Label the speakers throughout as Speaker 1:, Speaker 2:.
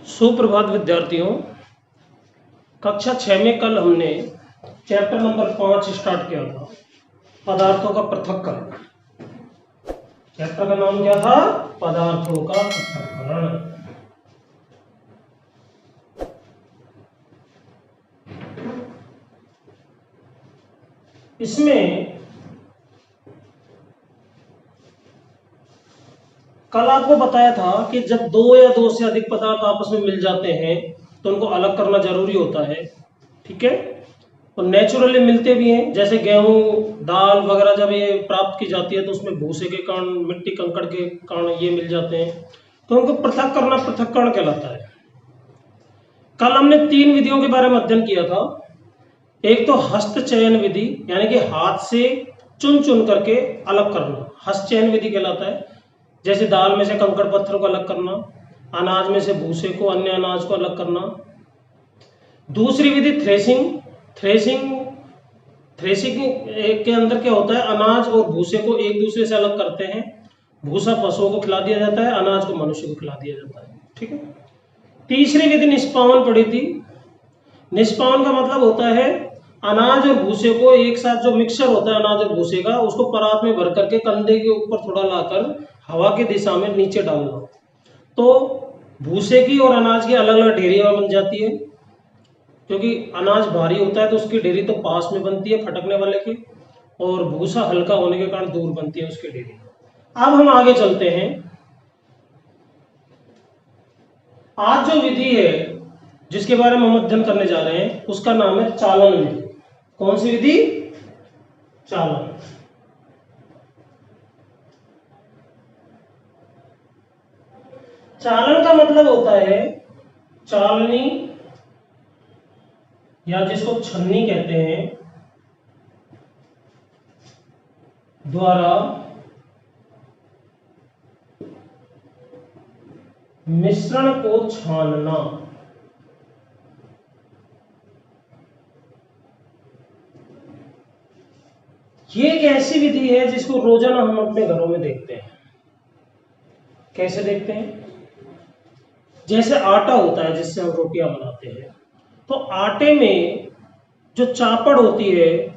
Speaker 1: सुप्रभात विद्यार्थियों। कक्षा 6 में कल हमने चैप्टर नंबर 5 स्टार्ट किया था, पदार्थों का पृथक्करण। चैप्टर का नाम क्या था? पदार्थों का पृथक्करण। इसमें कल आपको बताया था कि जब दो या दो से अधिक पदार्थ आपस में मिल जाते हैं तो उनको अलग करना जरूरी होता है। ठीक है, तो नेचुरली मिलते भी हैं, जैसे गेहूं, दाल वगैरह जब ये प्राप्त की जाती है तो उसमें भूसे के कारण, मिट्टी कंकड़ के कारण ये मिल जाते हैं, तो उनको पृथक करना पृथक्करण कहलाता है। कल हमने 3 विधियों के बारे में अध्ययन किया था। एक तो हस्त चयन विधि, यानी कि हाथ से चुन चुन करके अलग करना, हस्त चयन विधि कहलाता है। जैसे दाल में से कंकड़ पत्थर को अलग करना, अनाज में से भूसे को, अन्य अनाज को अलग करना। दूसरी विधि थ्रेसिंग। थ्रेसिंग के अंदर क्या होता है, अनाज और भूसे को एक दूसरे से अलग करते हैं। भूसा पशुओं को खिला दिया जाता है, अनाज को मनुष्य को खिला दिया जाता है। ठीक है। तीसरी विधि निष्पावन पड़ी थी। निष्पावन का मतलब होता है अनाज और भूसे को एक साथ, जो मिक्सचर होता है अनाज और भूसे का, उसको परात में भर करके कंधे के ऊपर थोड़ा लाकर हवा की दिशा में नीचे डालना, तो भूसे की और अनाज की अलग अलग ढेरियां बन जाती है। क्योंकि अनाज भारी होता है तो उसकी ढेरी तो पास में बनती है फटकने वाले की, और भूसा हल्का होने के कारण दूर बनती है उसकी ढेरी। अब हम आगे चलते हैं। आज जो विधि है जिसके बारे में हम अध्ययन करने जा रहे हैं उसका नाम है चालन विधि। कौन सी विधि? चालन। चालन का मतलब होता है चालनी, या जिसको छन्नी कहते हैं, द्वारा मिश्रण को छानना। ये एक ऐसी विधि है जिसको रोजाना हम अपने घरों में देखते हैं। कैसे देखते हैं? जैसे आटा होता है जिससे हम रोटियां बनाते हैं, तो आटे में जो चापड़ होती है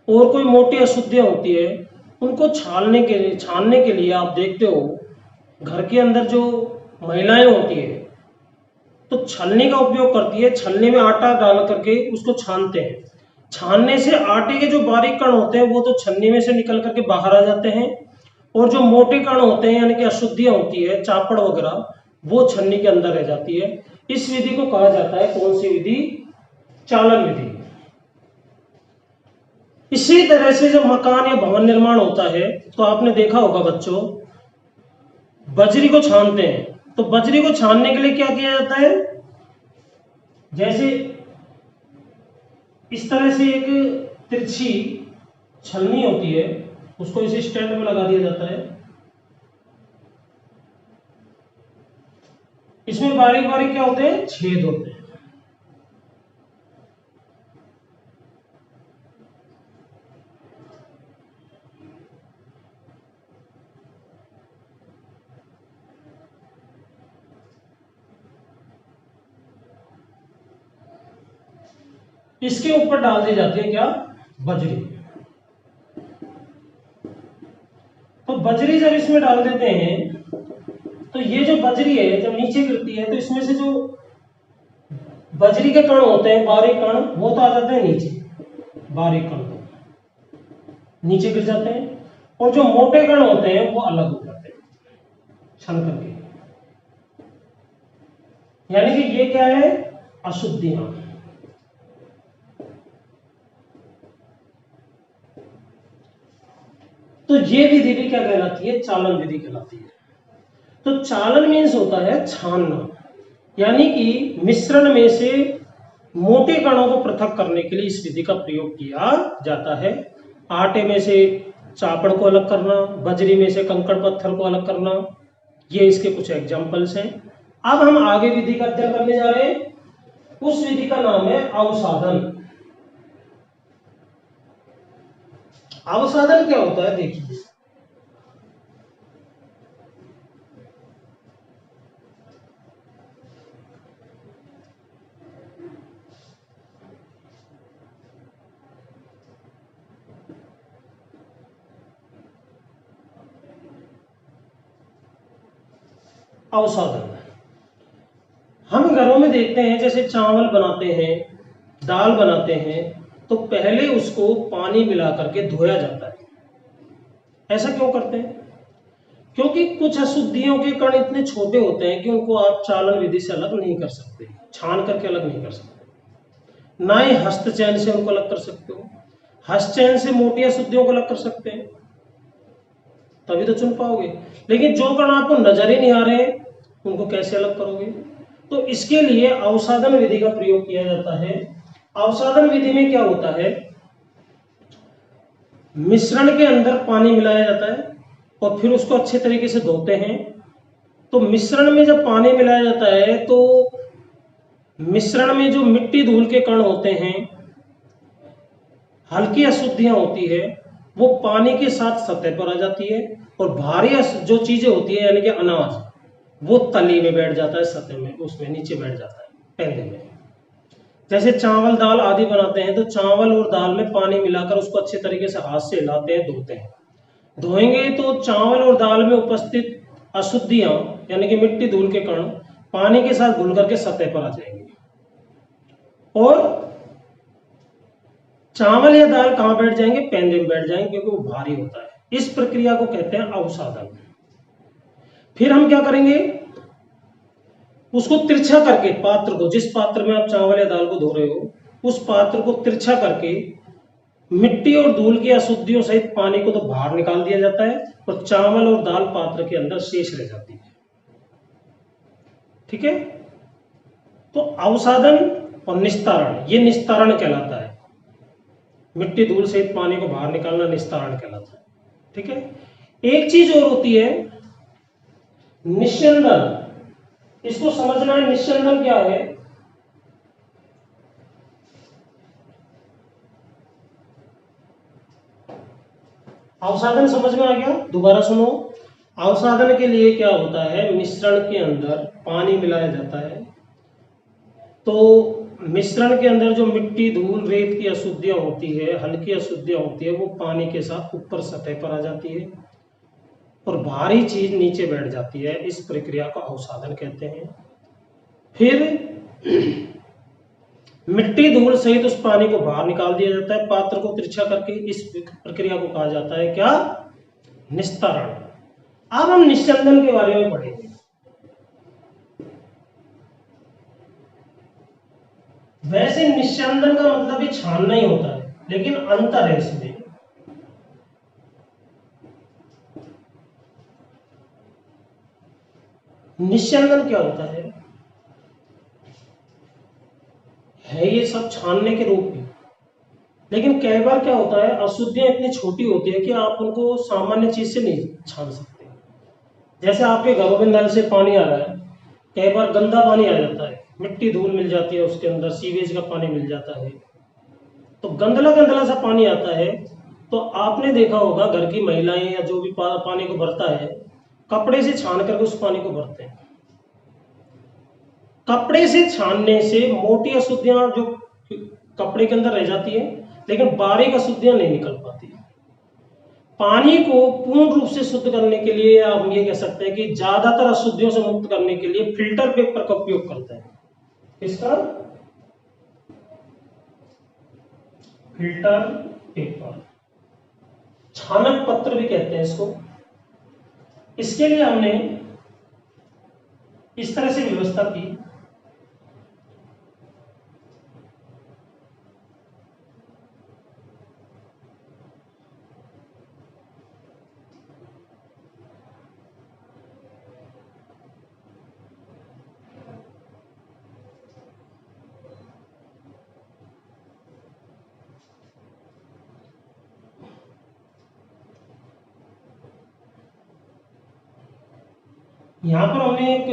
Speaker 1: और कोई मोटी अशुद्धियां होती है, उनको छानने के लिए आप देखते हो घर के अंदर जो महिलाएं होती है तो छलनी का उपयोग करती है। छलनी में आटा डाल करके उसको छानते हैं। छानने से आटे के जो बारीक कण होते हैं वो तो छन्नी में से निकल करके बाहर आ जाते हैं, और जो मोटे कण होते हैं यानी कि अशुद्धियां होती है, चापड़ वगैरह, वो छन्नी के अंदर रह जाती है। इस विधि को कहा जाता है कौन सी विधि? चालन विधि। इसी तरह से जब मकान या भवन निर्माण होता है तो आपने देखा होगा बच्चों, बजरी को छानते हैं। तो बजरी को छानने के लिए क्या किया जाता है? जैसे इस तरह से एक तिरछी छलनी होती है, उसको इसे स्टैंड में लगा दिया जाता है। इसमें बारीक बारीक क्या होते हैं? छेद होते हैं। इसके ऊपर डाल दी जाती है क्या? बजरी। तो बजरी जब इसमें डाल देते हैं तो ये जो बजरी है जब नीचे गिरती है तो इसमें से जो बजरी के कण होते हैं, बारीक कण, वो तो आ जाते हैं नीचे। बारीक कण नीचे गिर जाते हैं, और जो मोटे कण होते हैं वो अलग हो जाते हैं छन करके। यानी कि ये क्या है? अशुद्धियां। तो ये विधि भी क्या कहलाती है? चालन विधि कहलाती है। तो चालन मीन्स होता है छानना, यानी कि मिश्रण में से मोटे कणों को पृथक करने के लिए इस विधि का प्रयोग किया जाता है। आटे में से चापड़ को अलग करना, बजरी में से कंकड़ पत्थर को अलग करना, ये इसके कुछ एग्जांपल्स हैं। अब हम आगे विधि का अध्ययन करने जा रहे हैं। उस विधि का नाम है अवसाधन। अवसाधन क्या होता है? देखिए, अवसादन। हम घरों में देखते हैं जैसे चावल बनाते हैं, दाल बनाते हैं, तो पहले उसको पानी मिला करके धोया जाता है। ऐसा क्यों करते हैं? क्योंकि कुछ अशुद्धियों के कण इतने छोटे होते हैं कि उनको आप चालन विधि से अलग नहीं कर सकते, छान करके अलग नहीं कर सकते। ना ही हस्तचयन से उनको अलग कर सकते हो। हस्तचयन से मोटी अशुद्धियों को अलग कर सकते हैं, तभी तो चुन पाओगे। लेकिन जो कण आपको नजर ही नहीं आ रहे उनको कैसे अलग करोगे? तो इसके लिए अवसादन विधि का प्रयोग किया जाता है। अवसादन विधि में क्या होता है, मिश्रण के अंदर पानी मिलाया जाता है और फिर उसको अच्छे तरीके से धोते हैं। तो मिश्रण में जब पानी मिलाया जाता है तो मिश्रण में जो मिट्टी धूल के कण होते हैं, हल्की अशुद्धियां होती है, वो पानी के साथ सतह पर आ जाती है और भारी जो चीजें होती है यानी कि अनाज, वो तली में बैठ जाता है, सतह में, उसमें नीचे बैठ जाता है, पैंदे में। जैसे चावल दाल आदि बनाते हैं तो चावल और दाल में पानी मिलाकर उसको अच्छे तरीके से हाथ से हिलाते हैं, धोते हैं। धोएंगे तो चावल और दाल में उपस्थित अशुद्धियां यानी कि मिट्टी धूल के कण पानी के साथ घुल करके सतह पर आ जाएंगे। और चावल या दाल कहां बैठ जाएंगे? पैंदे में बैठ जाएंगे, क्योंकि वो भारी होता है। इस प्रक्रिया को कहते हैं अवसादन। फिर हम क्या करेंगे, उसको तिरछा करके, पात्र को, जिस पात्र में आप चावल या दाल को धो रहे हो, उस पात्र को तिरछा करके मिट्टी और धूल की अशुद्धियों सहित पानी को तो बाहर निकाल दिया जाता है और चावल और दाल पात्र के अंदर शेष रह जाती है। ठीक है? तो अवसादन और निस्तारण, ये निस्तारण कहलाता है। मिट्टी धूल सहित पानी को बाहर निकालना निस्तारण कहलाता है। ठीक है? एक चीज और होती है निस्यंदन। इसको समझना है, निस्यंदन क्या है। अवसादन समझ में आ गया? दोबारा सुनो। अवसादन के लिए क्या होता है, मिश्रण के अंदर पानी मिलाया जाता है, तो मिश्रण के अंदर जो मिट्टी धूल रेत की अशुद्धियां होती है, हल्की अशुद्धियां होती है, वो पानी के साथ ऊपर सतह पर आ जाती है और भारी चीज नीचे बैठ जाती है। इस प्रक्रिया को अवसादन कहते हैं। फिर मिट्टी धूल सहित उस पानी को बाहर निकाल दिया जाता है पात्र को तिरछा करके। इस प्रक्रिया को कहा जाता है क्या? निस्तारण। अब हम निस्यंदन के बारे में पढ़ेंगे। वैसे निस्यंदन का मतलब ही छानना ही होता है, लेकिन अंतर है इसमें। निस्यंदन क्या होता है ये सब छानने के रूप में, लेकिन कई बार क्या होता है, अशुद्धियां इतनी छोटी होती है कि आप उनको सामान्य चीज से नहीं छान सकते। जैसे आपके घरों में नल से पानी आ रहा है, कई बार गंदा पानी आ जाता है, मिट्टी धूल मिल जाती है, उसके अंदर सीवेज का पानी मिल जाता है, तो गंदला गंदला सा पानी आता है। तो आपने देखा होगा घर की महिलाएं या जो भी पानी को भरता है, कपड़े से छान करके उस पानी को भरते हैं। कपड़े से छानने से मोटी अशुद्धियां जो कपड़े के अंदर रह जाती है, लेकिन बारीक अशुद्धियां नहीं निकल पाती। पानी को पूर्ण रूप से शुद्ध करने के लिए आप ये कह सकते हैं कि ज्यादातर अशुद्धियों से मुक्त करने के लिए फिल्टर पेपर का उपयोग करते हैं। इसका फिल्टर पेपर, छानक पत्र भी कहते हैं इसको। इसके लिए हमने इस तरह से व्यवस्था की। यहां पर हमने एक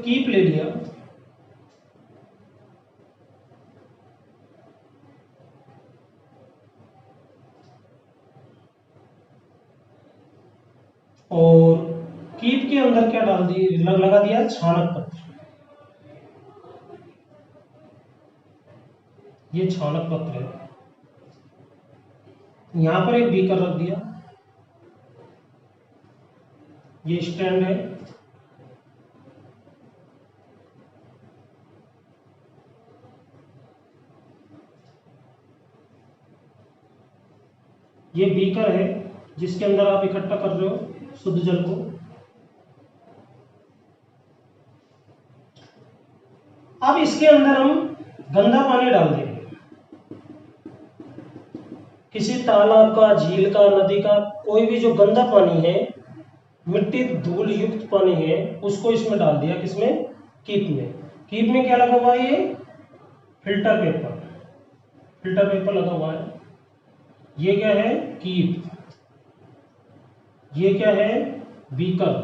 Speaker 1: कीप ले लिया, और कीप के अंदर क्या डाल दिया, लगा दिया छानक पत्र। ये छानक पत्र है। यहां पर एक बीकर रख दिया, ये स्टैंड है, ये बीकर है जिसके अंदर आप इकट्ठा कर रहे हो शुद्ध जल को। अब इसके अंदर हम गंदा पानी डाल देंगे, किसी तालाब का, झील का, नदी का, कोई भी जो गंदा पानी है, मिट्टी धूल युक्त पानी है, उसको इसमें डाल दिया। किसमें? कीप में। कीप में क्या लगा हुआ है? ये फिल्टर पेपर, फिल्टर पेपर लगा हुआ है। ये क्या है? कीप। ये क्या है? बीकर।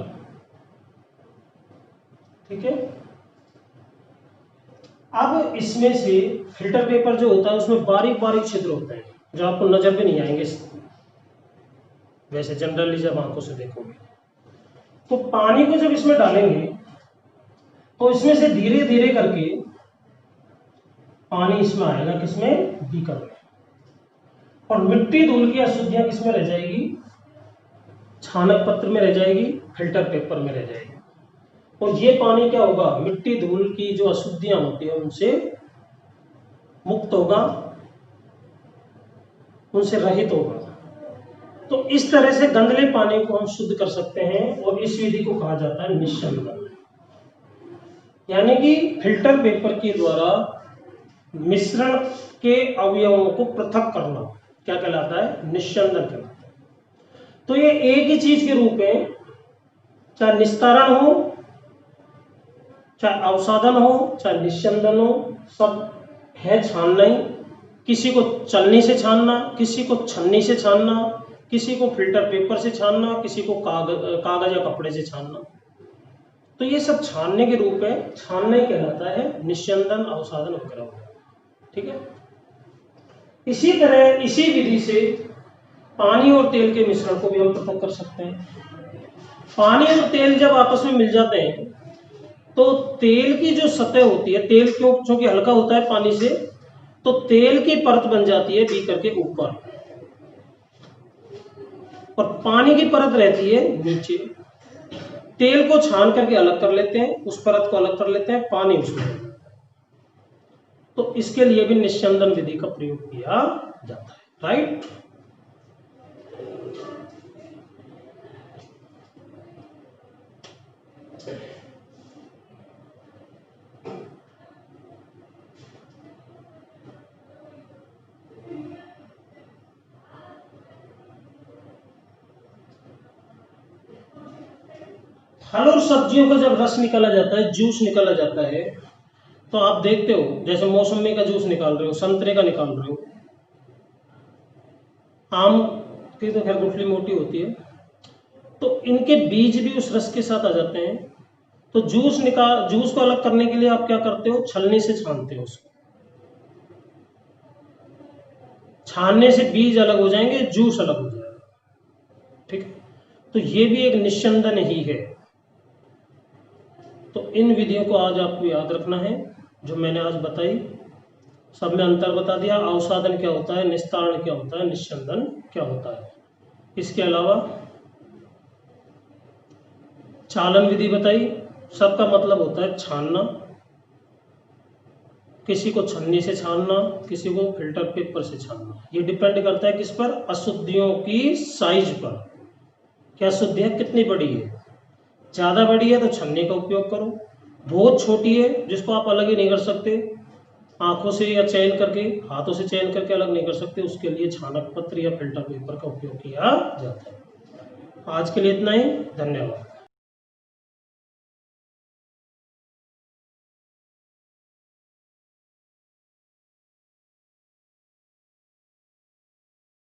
Speaker 1: ठीक है। अब इसमें से फिल्टर पेपर जो होता है उसमें बारीक बारीक छिद्र होते हैं जो आपको नजर भी नहीं आएंगे वैसे जनरली जब आंखों से देखोगे। तो पानी को जब इसमें डालेंगे तो इसमें से धीरे धीरे करके पानी इसमें आएगा। किसमें? बीकर में। और मिट्टी धूल की अशुद्धियां किसमें रह जाएगी? छानक पत्र में रह जाएगी, फिल्टर पेपर में रह जाएगी। और ये पानी क्या होगा? मिट्टी धूल की जो अशुद्धियां होती है उनसे मुक्त होगा, उनसे रहित होगा। तो इस तरह से गंदले पानी को हम शुद्ध कर सकते हैं और इस विधि को कहा जाता है निस्यंदन। यानी कि फिल्टर पेपर के द्वारा मिश्रण के अवयवों को पृथक करना क्या कहलाता है? निस्यंदन कहलाता है। तो ये एक ही चीज के रूप में, चाहे निस्तारण हो, चाहे अवसादन हो, चाहे निस्यंदन हो, सब है छानना ही। किसी को चलनी से छानना, किसी को छन्नी से छानना, किसी को फिल्टर पेपर से छानना, किसी को कागज या कपड़े से छानना। तो ये सब छानने के रूप में छानना ही कहलाता है, निस्यंदन, अवसादन वगैरह। ठीक है। इसी तरह इसी विधि से पानी और तेल के मिश्रण को भी हम पृथक कर सकते हैं। पानी और तेल जब आपस में मिल जाते हैं तो तेल की जो सतह होती है, तेल क्योंकि हल्का होता है पानी से, तो तेल की परत बन जाती है बीकर के ऊपर और पानी की परत रहती है नीचे। तेल को छान करके अलग कर लेते हैं, उस परत को अलग कर लेते हैं, पानी उसमें। तो इसके लिए भी निस्यंदन विधि का प्रयोग किया जाता है। राइट। फल और सब्जियों का जब रस निकाला जाता है, जूस निकाला जाता है, तो आप देखते हो जैसे मौसमी का जूस निकाल रहे हो, संतरे का निकाल रहे हो, आम की तो खैर गुठली मोटी होती है, तो इनके बीज भी उस रस के साथ आ जाते हैं। तो जूस को अलग करने के लिए आप क्या करते हो? छलनी से छानते हो उसको। छानने से बीज अलग हो जाएंगे, जूस अलग हो जाएगा। ठीक है। तो ये भी एक निस्यंदन ही है। तो इन विधियों को आज आपको याद रखना है जो मैंने आज बताई। सब में अंतर बता दिया। अवसादन क्या होता है, निस्तारण क्या होता है, निस्यंदन क्या होता है। इसके अलावा चालन विधि बताई। सबका मतलब होता है छानना, किसी को छन्नी से छानना, किसी को फिल्टर पेपर से छानना। ये डिपेंड करता है किस पर? अशुद्धियों की साइज पर। क्या अशुद्धियां कितनी बड़ी है? ज्यादा बड़ी है तो छन्नी का उपयोग करो, बहुत छोटी है जिसको आप अलग ही नहीं कर सकते, आंखों से या चयन करके, हाथों से चयन करके अलग नहीं कर सकते, उसके लिए छानक पत्र या फिल्टर पेपर का उपयोग किया जाता है। आज के लिए इतना ही। धन्यवाद।